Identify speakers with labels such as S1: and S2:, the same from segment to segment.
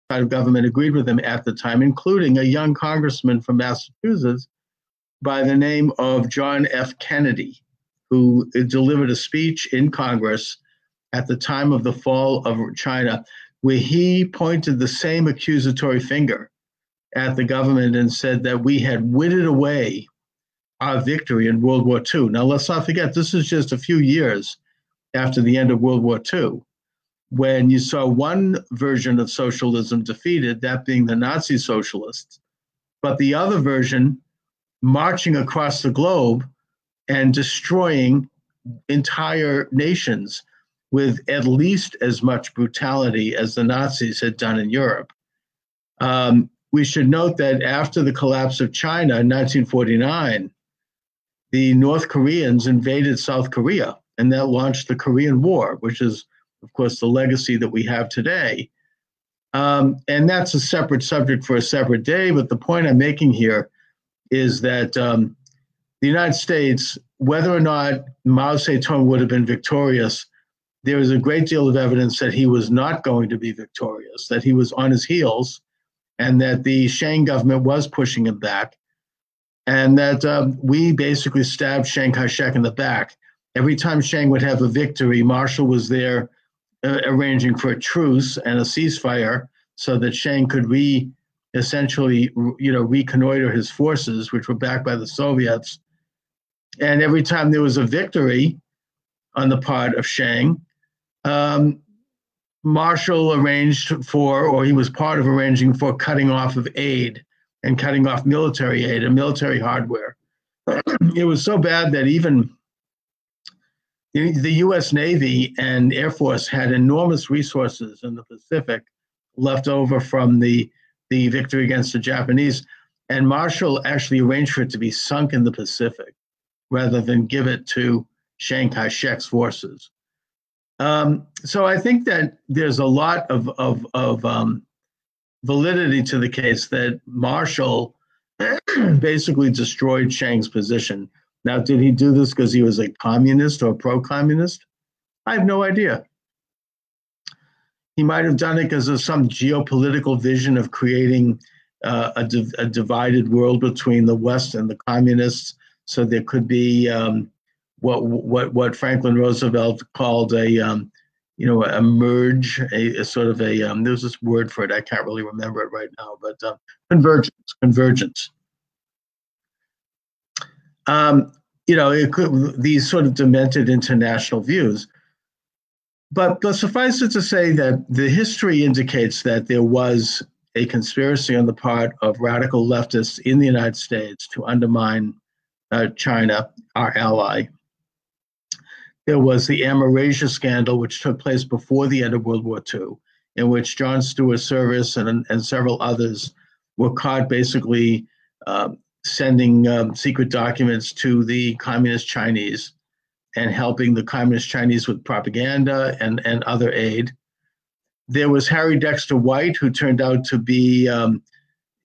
S1: government agreed with him at the time, including a young congressman from Massachusetts by the name of John F. Kennedy, who delivered a speech in Congress at the time of the fall of China, where he pointed the same accusatory finger at the government and said that we had withered away our victory in World War II. Now, let's not forget, this is just a few years after the end of World War II, when you saw one version of socialism defeated, that being the Nazi socialists, but the other version marching across the globe and destroying entire nations with at least as much brutality as the Nazis had done in Europe. We should note that after the collapse of China in 1949, the North Koreans invaded South Korea, and that launched the Korean War, which is, of course, the legacy that we have today. And that's a separate subject for a separate day, but the point I'm making here is that the United States, whether or not Mao Tse-Tung would have been victorious, there is a great deal of evidence that he was not going to be victorious, that he was on his heels, and that the Chiang government was pushing him back, and that we basically stabbed Chiang Kai-Shek in the back. Every time Chiang would have a victory, Marshall was there arranging for a truce and a ceasefire so that Chiang could essentially reconnoiter his forces, which were backed by the Soviets. And every time there was a victory on the part of Chiang, Marshall arranged for, or he was part of arranging for, cutting off of aid and cutting off military aid and military hardware. It was so bad that even the U.S. Navy and Air Force had enormous resources in the Pacific left over from the victory against the Japanese, and Marshall actually arranged for it to be sunk in the Pacific rather than give it to Chiang Kai-Shek's forces. So I think that there's a lot of validity to the case that Marshall basically destroyed Chiang's position. Now, did he do this because he was a communist or pro-communist? I have no idea. He might have done it because of some geopolitical vision of creating a divided world between the West and the communists, so there could be what Franklin Roosevelt called a merge, a sort of a there's this word for it, I can't really remember it right now, but convergence. It could, these sort of demented international views. But suffice it to say that the history indicates that there was a conspiracy on the part of radical leftists in the United States to undermine China, our ally. There was the Amerasia scandal, which took place before the end of World War II, in which John Stewart Service and several others were caught basically sending secret documents to the Communist Chinese and helping the Communist Chinese with propaganda and other aid. There was Harry Dexter White, who turned out to be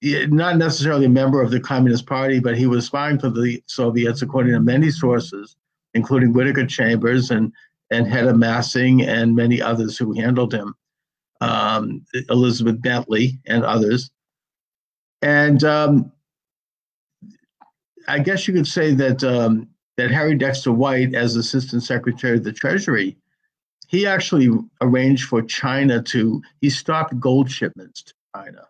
S1: not necessarily a member of the Communist Party, but he was spying for the Soviets, according to many sources, including Whittaker Chambers and Hedda Massing and many others who handled him, Elizabeth Bentley and others. And I guess you could say that that Harry Dexter White, as Assistant Secretary of the Treasury, he actually arranged for China he stopped gold shipments to China,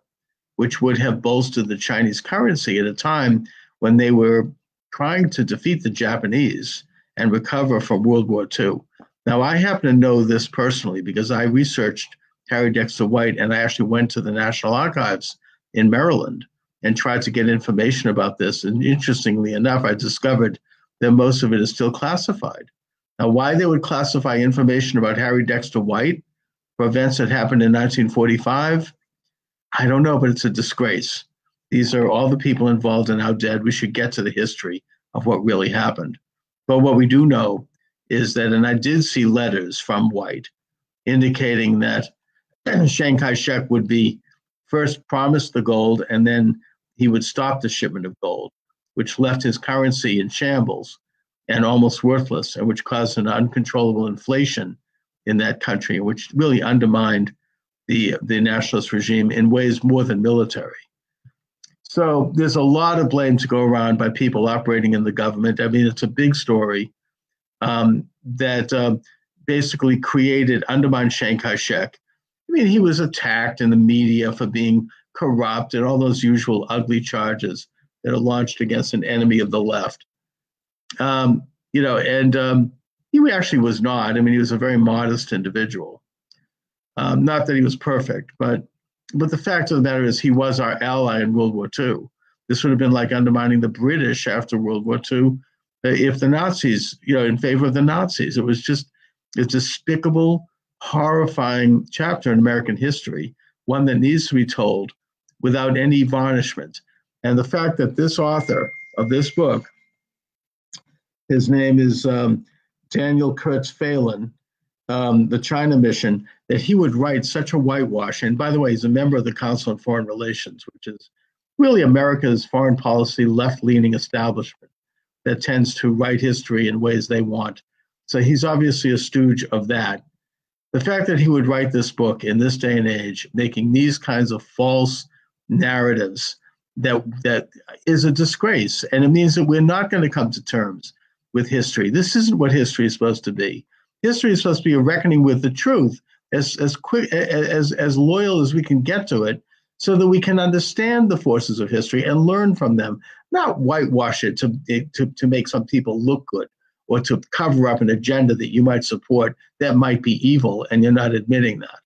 S1: which would have bolstered the Chinese currency at a time when they were trying to defeat the Japanese and recover from World War II. Now, I happen to know this personally because I researched Harry Dexter White, and I actually went to the National Archives in Maryland and tried to get information about this. And interestingly enough, I discovered that most of it is still classified. Now, why they would classify information about Harry Dexter White for events that happened in 1945, I don't know, but it's a disgrace. These are all the people involved are now dead. We should get to the history of what really happened. But what we do know is that, and I did see letters from White indicating that Chiang Kai-Shek would be first promised the gold and then he would stop the shipment of gold, which left his currency in shambles and almost worthless, and which caused an uncontrollable inflation in that country, which really undermined the nationalist regime in ways more than military. So there's a lot of blame to go around by people operating in the government. I mean, it's a big story that basically undermined Chiang Kai-Shek. I mean, he was attacked in the media for being corrupt and all those usual ugly charges that are launched against an enemy of the left. He actually was not. I mean, he was a very modest individual. Not that he was perfect, but the fact of the matter is he was our ally in World War II. This would have been like undermining the British after World War II if the Nazis, in favor of the Nazis. It was just a despicable, horrifying chapter in American history, one that needs to be told without any varnishment. And the fact that this author of this book, his name is Daniel Kurtz-Phelan, the China mission, that he would write such a whitewash. And by the way, he's a member of the Council on Foreign Relations, which is really America's foreign policy left-leaning establishment that tends to write history in ways they want. So he's obviously a stooge of that. The fact that he would write this book in this day and age, making these kinds of false narratives, that is a disgrace. And it means that we're not going to come to terms with history. This isn't what history is supposed to be. History is supposed to be a reckoning with the truth as quick as loyal as we can get to it, so that we can understand the forces of history and learn from them, not whitewash it to make some people look good or to cover up an agenda that you might support that might be evil, and you're not admitting that.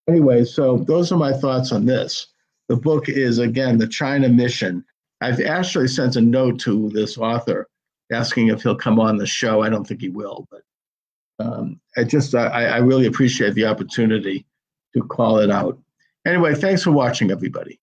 S1: Anyway, so those are my thoughts on this. The book is, again, The China Mission. I've actually sent a note to this author asking if he'll come on the show. I don't think he will, but I really appreciate the opportunity to call it out. Anyway, thanks for watching, everybody.